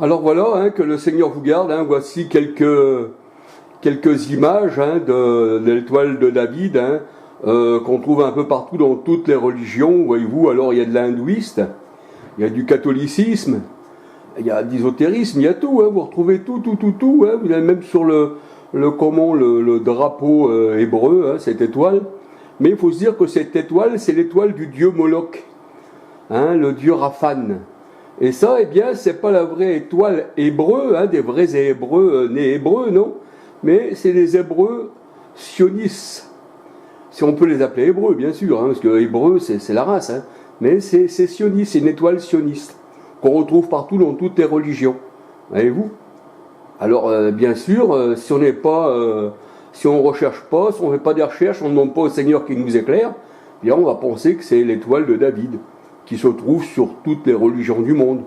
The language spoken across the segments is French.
Alors voilà, hein, que le Seigneur vous garde. Hein, voici quelques images de l'étoile de David, qu'on trouve un peu partout dans toutes les religions, voyez-vous. Alors il y a de l'hindouiste, il y a du catholicisme, il y a de l'ésotérisme, il y a tout. Vous retrouvez tout. Vous avez même sur le drapeau hébreu, cette étoile. Mais il faut se dire que cette étoile, c'est l'étoile du dieu Moloch, le dieu Raphan. Et ça, eh bien, c'est pas la vraie étoile hébreu, des vrais Hébreux nés hébreux, non. Mais c'est les Hébreux sionistes. Si on peut les appeler Hébreux, bien sûr, parce que Hébreu, c'est la race. Mais c'est sioniste, c'est une étoile sioniste, qu'on retrouve partout dans toutes les religions. Voyez-vous? Alors, bien sûr, si on n'est pas... si on ne recherche pas, si on ne fait pas des recherches, on ne demande pas au Seigneur qui nous éclaire, eh bien on va penser que c'est l'étoile de David, qui se trouve sur toutes les religions du monde.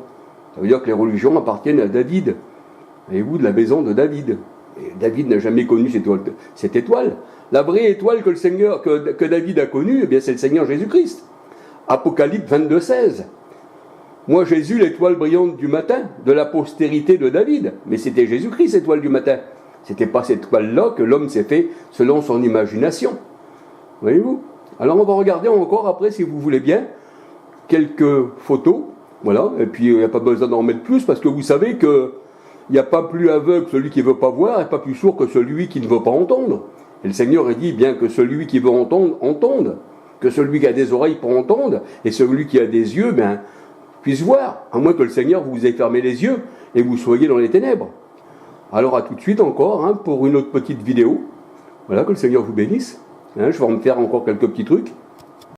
Ça veut dire que les religions appartiennent à David. Voyez-vous, de la maison de David. Et David n'a jamais connu cette étoile. La vraie étoile que le Seigneur, que David a connue, eh bien c'est le Seigneur Jésus-Christ. Apocalypse 22, 16. Moi, Jésus, l'étoile brillante du matin, de la postérité de David. Mais c'était Jésus-Christ, l'étoile du matin. C'était pas cette étoile-là que l'homme s'est fait selon son imagination. Voyez-vous? Alors on va regarder encore après, si vous voulez bien, quelques photos. Voilà, et puis il n'y a pas besoin d'en mettre plus, parce que vous savez qu'il n'y a pas plus aveugle que celui qui ne veut pas voir, et pas plus sourd que celui qui ne veut pas entendre. Et le Seigneur a dit bien que celui qui veut entendre, entende. Que celui qui a des oreilles pour entendre, et celui qui a des yeux, puisse voir. À moins que le Seigneur vous ait fermé les yeux, et vous soyez dans les ténèbres. Alors à tout de suite encore, pour une autre petite vidéo. Voilà, que le Seigneur vous bénisse. Je vais en faire encore quelques petits trucs.